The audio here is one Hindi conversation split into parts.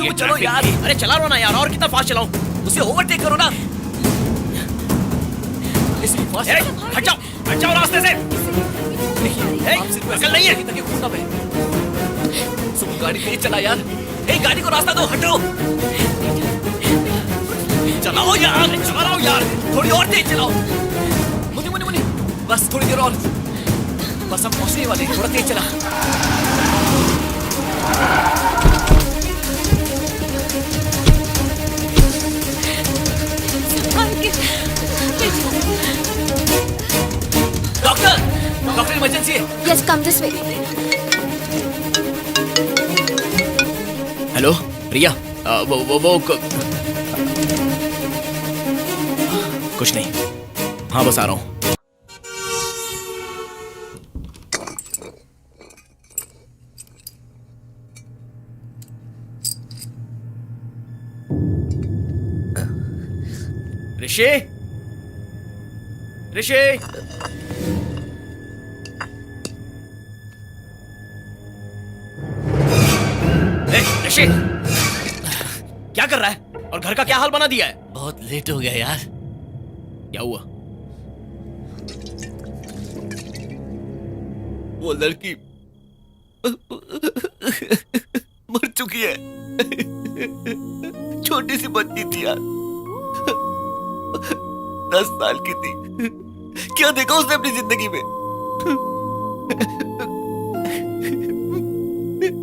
वो चलो यार। अरे चला रहा ना यार, और कितना फास्ट चलाऊं? उसे ओवरटेक करो ना। हट जाओ रास्ते से। अकल नहीं है तक घूमना पे। सुबह गाड़ी तेज चला यार। गाड़ी को रास्ता दो, हटो। चलाओ यार, चला रहा हूँ यार। थोड़ी और तेज चलाओ। मुनी बस थोड़ी देर और। बस हम पहुंचने वाले हैं, थोड़ा तेज चला। डॉक्टर इमरजेंसी है। Yes, come this way. Hello Riya, वो कुछ नहीं। हाँ बस आ रहा हूँ। ऋषि ऋषि, क्या कर रहा है? और घर का क्या हाल बना दिया है? बहुत लेट हो गया यार। क्या हुआ? वो लड़की मर चुकी है। छोटी सी बच्ची थी यार, 10 साल की थी। क्या देखा उसने अपनी जिंदगी में?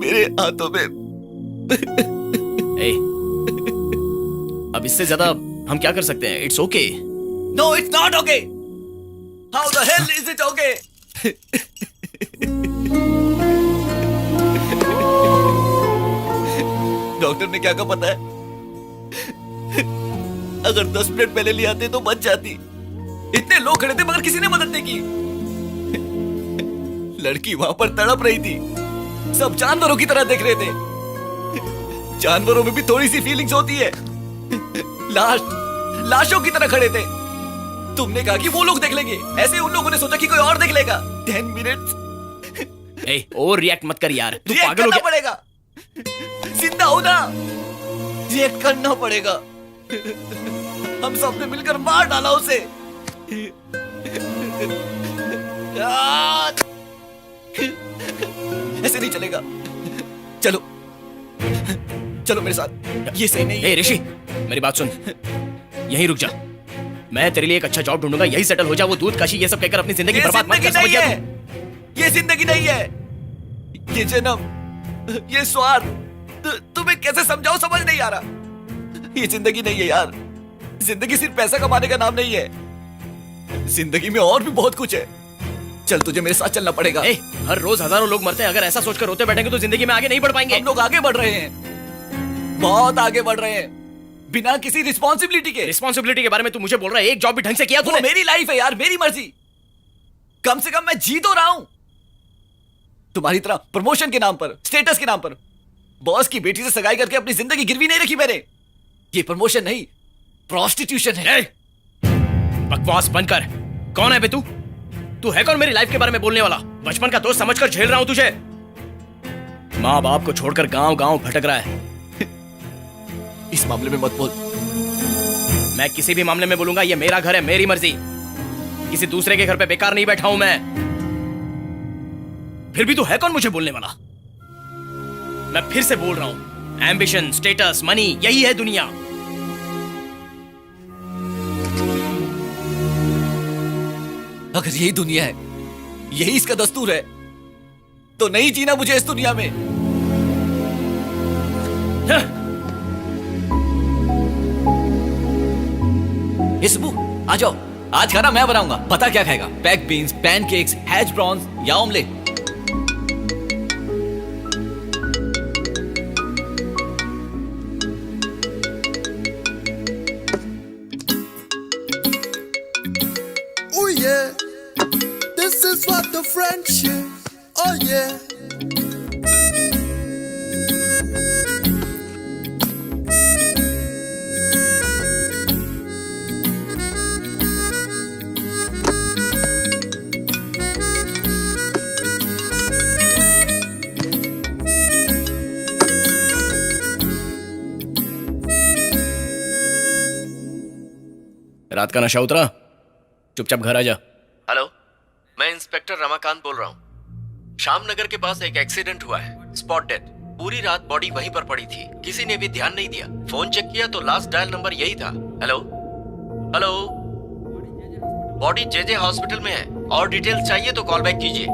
मेरे हाथों में। अब इससे ज्यादा हम क्या कर सकते हैं? It's okay. No it's not okay. How the hell is it okay? Doctor ने क्या कहा पता है? अगर 10 मिनट पहले ले आते तो बच जाती। इतने लोग खड़े थे मगर किसी ने मदद नहीं की। लड़की वहां पर तड़प रही थी। सब जानवरों की तरह देख रहे थे। जानवरों में भी थोड़ी सी फीलिंग्स होती है। लाशों की तरह खड़े थे। तुमने कहा कि वो लोग देख लेंगे, ऐसे उन लोगों ने सोचा कि कोई और देख लेगा। 10 मिनट। और रिएक्ट मत कर यार, तू रिएक्ट पागल हो करना गया। पड़ेगा। जिंदा हो ना, रिएक्ट करना पड़ेगा। हम सबने मिलकर मार डाला उसे। ऐसे नहीं चलेगा। चलो मेरे साथ। ये सही नहीं है। ऋषि मेरी बात सुन, यहीं रुक जा। मैं तेरे लिए एक अच्छा जॉब ढूंढूंगा, यही सेटल हो जा। वो दूध काशी ये सब कहकर अपनी जिंदगी बर्बाद मत कर। समझ गया तू? ये जिंदगी नहीं है। ये जन्म, ये स्वार्थ, तुम्हें कैसे समझाओ, समझ नहीं आ रहा। ये जिंदगी नहीं है यार। जिंदगी सिर्फ पैसा कमाने का नाम नहीं है। जिंदगी में और भी बहुत कुछ है। चल तुझे मेरे साथ चलना पड़ेगा। हर रोज हजारों लोग मरते हैं। अगर ऐसा सोचकर रोते बैठेंगे तो जिंदगी में आगे नहीं बढ़ पाएंगे। हम लोग आगे बढ़ रहे हैं, बहुत आगे बढ़ रहे हैं, बिना किसी रिस्पॉन्सिबिलिटी के। रिस्पॉन्सिबिलिटी के बारे में तू मुझे बोल रहा है? एक जॉब भी ढंग से किया तूने? मेरी लाइफ है यार, मेरी मर्जी। कम से कम मैं जी तो रहा हूं। तुम्हारी तरह प्रमोशन के नाम पर, स्टेटस के नाम पर बॉस की बेटी से सगाई करके अपनी जिंदगी गिरवी नहीं रखी मैंने। ये प्रमोशन नहीं, प्रोस्टिट्यूशन है। बकवास बंद कर। कौन है बे तू? तू है कौन मेरी लाइफ के बारे में बोलने वाला? बचपन का दोस्त समझकर झेल रहा हूं तुझे। माँ बाप को छोड़कर गांव गांव भटक रहा है। इस मामले में मत बोल। मैं किसी भी मामले में बोलूंगा। ये मेरा घर है, मेरी मर्जी। किसी दूसरे के घर पे बेकार नहीं बैठा हूं मैं। फिर भी तू है कौन मुझे बोलने वाला? मैं फिर से बोल रहा हूं, एम्बिशन, स्टेटस, मनी, यही है दुनिया। अगर यही दुनिया है, यही इसका दस्तूर है, तो नहीं जीना मुझे इस दुनिया में। ये सुबू, आ जाओ। आज खाना मैं बनाऊंगा। पता क्या खाएगा? Baked beans, pancakes, hash browns या omelette? Oh yeah, this is what the friendship. Oh yeah. रात का नशा उतरा? चुपचाप घर आ जा। हेलो, मैं इंस्पेक्टर रमाकांत बोल रहा हूँ। श्यामनगर के पास एक एक्सीडेंट हुआ है, स्पॉट डेथ। पूरी रात बॉडी वहीं पर पड़ी थी, किसी ने भी ध्यान नहीं दिया। फोन चेक किया तो लास्ट डायल नंबर यही था। Hello hello, body JJ hospital में है। और डिटेल्स चाहिए तो कॉल बैक कीजिए।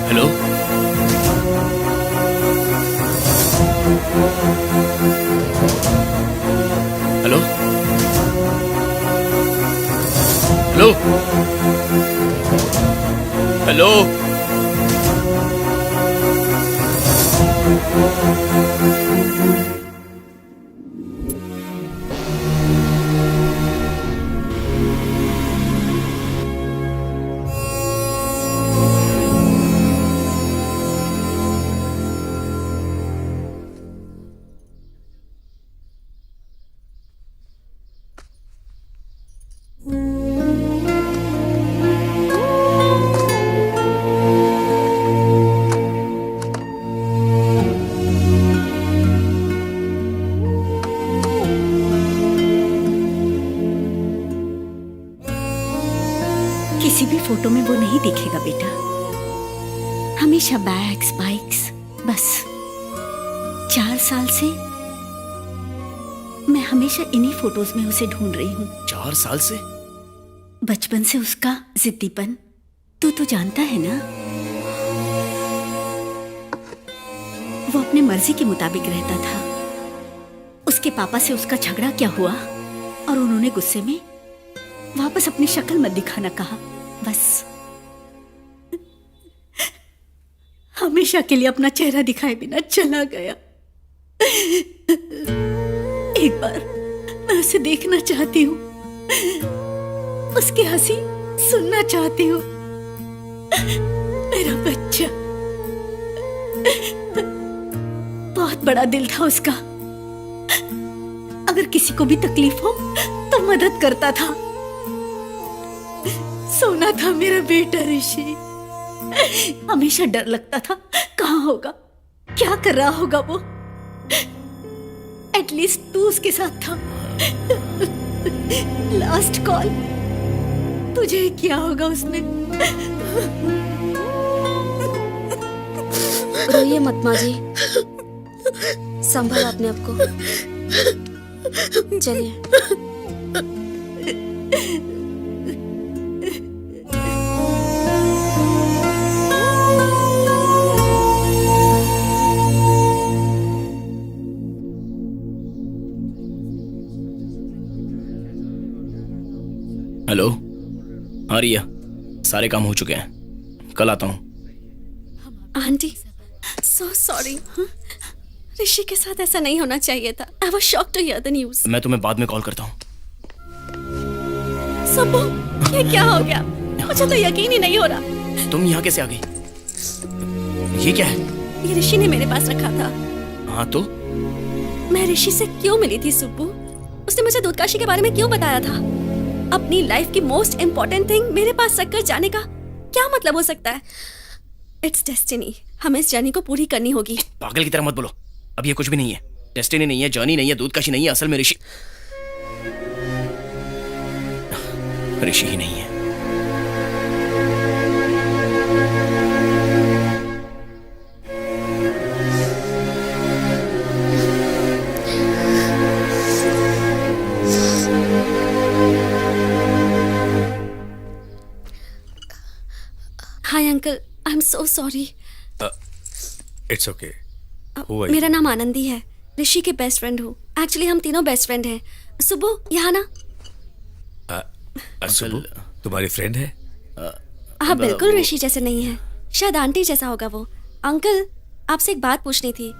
Hello, hello, hello, hello. किसी भी फोटो में वो नहीं दिखेगा बेटा। हमेशा बैग्स, बाइक्स, बस 4 साल से मैं हमेशा इन्हीं फोटोज में उसे ढूंढ रही हूँ। 4 साल से? बचपन से उसका जिद्दीपन तू तो जानता है ना। वो अपने मर्जी के मुताबिक रहता था। उसके पापा से उसका झगड़ा क्या हुआ और उन्होंने गुस्से में वापस अपनी शक्ल मत दिखाना कहा। बस हमेशा के लिए अपना चेहरा दिखाए बिना चला गया। एक बार मैं उसे देखना चाहती हूँ, उसकी हंसी सुनना चाहती हूँ। मेरा बच्चा, बहुत बड़ा दिल था उसका। अगर किसी को भी तकलीफ हो तो मदद करता था। सोना था मेरा बेटा ऋषि। हमेशा डर लगता था कहाँ होगा, क्या कर रहा होगा वो। एटलीस्ट तू उसके साथ था। लास्ट कॉल तुझे किया होगा उसने। रोइए मत माँ जी, संभाल अपने आप को। चलिए। हेलो, हाँ रिया, सारे काम हो चुके हैं, कल आता हूँ। Aunty, so sorry. ऋषि के साथ ऐसा नहीं होना चाहिए था। I was shocked to hear the news. मैं तुम्हें बाद में कॉल करता हूँ। सुब्बू, ये क्या हो गया? मुझे तो यकीन ही नहीं हो रहा। तुम यहाँ कैसे आ गई? ये क्या है? ये ऋषि ने मेरे पास रखा था। हाँ तो? मैं ऋषि से क्यों मिली थी सुब्बू? उसने मुझे दूधकाशी के बारे में क्यों बताया था? अपनी लाइफ की मोस्ट इम्पोर्टेंट थिंग मेरे पास रखकर जाने का क्या मतलब हो सकता है? It's destiny. हमें इस जर्नी को पूरी करनी होगी। पागल की तरह मत बोलो। अब ये कुछ भी नहीं है। डेस्टिनी नहीं है, जर्नी नहीं है, दूधकाशी नहीं है। असल में ऋषि ही नहीं है। Hi uncle, I am so sorry. It's okay. मेरा नाम आनंदी है, ऋषि की बेस्ट फ्रेंड हूँ। एक्चुअली हम तीनों बेस्ट फ्रेंड हैं। सुब्बू, यहाँ ना। सुब्बू तुम्हारी फ्रेंड है? आप बिल्कुल ऋषि जैसे नहीं हैं। शायद आंटी जैसा होगा वो। अंकल, आपसे एक बात पूछनी थी।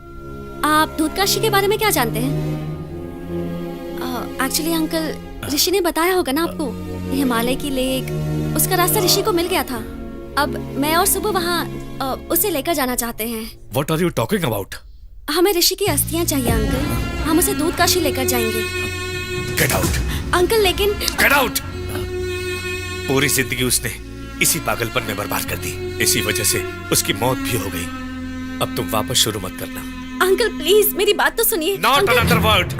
आप दूधकाशी के बारे में क्या जानते हैं? एक्चुअली अंकल, ऋषि ने बताया होगा ना आपको, हिमालय की लेक, उसका रास्ता ऋषि को मिल गया था। अब मैं और सुबह वहाँ उसे लेकर जाना चाहते हैं। What are you talking about? हमें ऋषि की अस्थियां चाहिए अंकल। हम उसे दूधकाशी लेकर जाएंगे। Get out! अंकल लेकिन Get out! पूरी जिंदगी उसने इसी पागलपन में बर्बाद कर दी। इसी वजह से उसकी मौत भी हो गई। अब तुम वापस शुरू मत करना। अंकल प्लीज मेरी बात तो सुनिए। Not uncle, another word.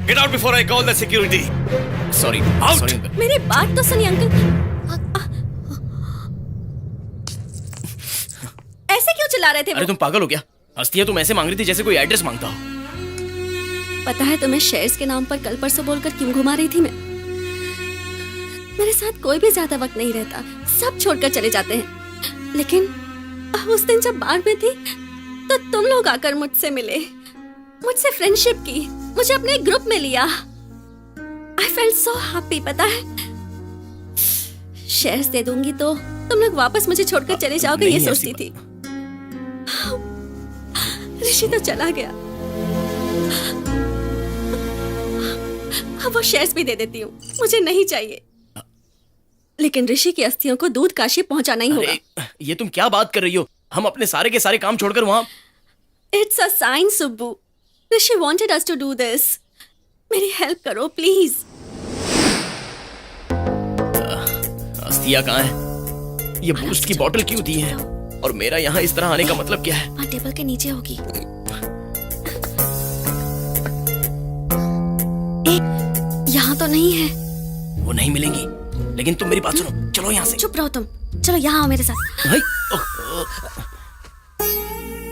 Get out before I call the security. Sorry Out. Sorry uncle. मेरी बात तो सुनिए अंकल। ऐसे क्यों चिल्ला रहे थे अरे वो? तुम पागल हो क्या? हस्तियां तुम ऐसे मांग रही थी जैसे कोई एड्रेस मांगता हो। पता है तुम्हें शेयर्स के नाम पर कल परसों बोलकर क्यों घुमा रही थी मैं? मेरे साथ कोई भी ज्यादा वक्त नहीं रहता, सब छोड़कर चले जाते हैं। लेकिन उस दिन जब बार में थी तो तुम लोग आकर मुझसे मिले, मुझसे फ्रेंडशिप की, मुझे अपने ग्रुप में लिया। I felt so happy. पता है शेयर्स दे दूंगी तो तुम लोग वापस मुझे छोड़कर चले जाओगे, ये नहीं, ऐसी सोचती थी। ऋषि तो चला गया, अब वो शेयर्स भी दे देती हूँ, मुझे नहीं चाहिए। लेकिन ऋषि की अस्थियों को दूध काशी पहुंचाना ही होगा। अरे ये तुम क्या बात कर रही हो? हम अपने सारे के सारे काम छोड़कर वहां। It's a sign Subbu, Rishi wanted us to do this. मेरी हेल्प करो प्लीज। अस्थियां कहाँ है? ये बूस्ट की बोतल क्यों दी है? और मेरा यहाँ इस तरह आने का मतलब क्या है? वहाँ टेबल के नीचे होगी। यहाँ तो नहीं है। वो नहीं मिलेंगी। लेकिन तुम मेरी बात सुनो, चलो यहाँ से। चुप रहो तुम, चलो यहाँ आओ मेरे साथ। भाई,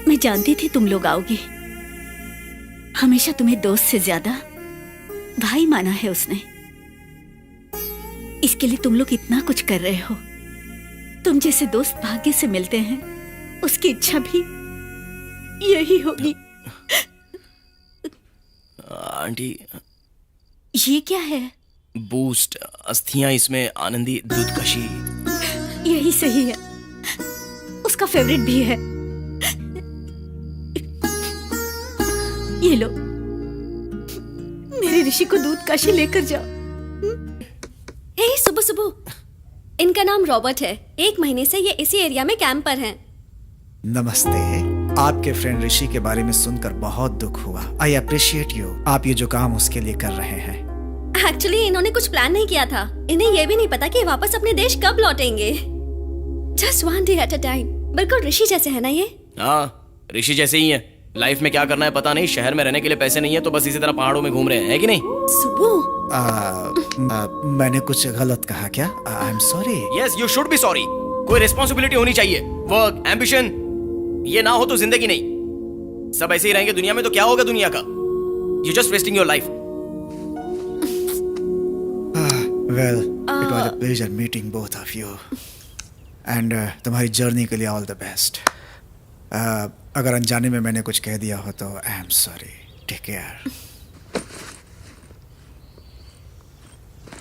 मैं जानती थी तुम लोग आओगे। हमेशा तुम्हें दोस्त से ज्यादा भाई माना है उसने। इसके लिए तुम लोग इतना कुछ कर रहे हो। तुम जैसे दोस्त भाग्य से मिलते हैं, उसकी इच्छा भी यही होगी। आंटी, ये क्या है? बूस्ट, अस्थियां, इसमें आनंदी, दूध कशी। यही सही है, उसका फेवरेट भी है। ये लो, मेरे ऋषि को दूध काशी लेकर जाओ। हे सुबह सुबह, इनका नाम रॉबर्ट है। 1 महीने से ये इसी एरिया में कैंप पर हैं। नमस्ते। आपके फ्रेंड ऋषि के बारे में सुनकर बहुत दुख हुआ। I appreciate you. आप ये जो काम उसके लिए कर रहे हैं। एक्चुअली इन्होंने कुछ प्लान नहीं किया था। इन्हें ये भी नहीं पता कि वापस अपने देश कब लौटेंगे। Just one day at a time. बिल्कुल ऋषि जैसे है ना ये? हाँ, ऋषि जैसे ही है। लाइफ में क्या करना है पता नहीं, शहर में रहने के लिए पैसे नहीं है तो बस इसी तरह पहाड़ों में घूम रहे हैं, है कि नहीं? सुबह, मैंने कुछ गलत कहा क्या? आई am sorry. Yes, you should be sorry. कोई रिस्पॉन्सिबिलिटी होनी चाहिए, वर्क, एम्बिशन। ये ना हो तो जिंदगी नहीं। सब ऐसे ही रहेंगे दुनिया में तो क्या होगा दुनिया का? You just wasting your life. Well, it was a pleasure meeting both of you and तुम्हारी जर्नी के लिए ऑल द बेस्ट। अगर अनजाने में मैंने कुछ कह दिया हो तो I am sorry. Take care.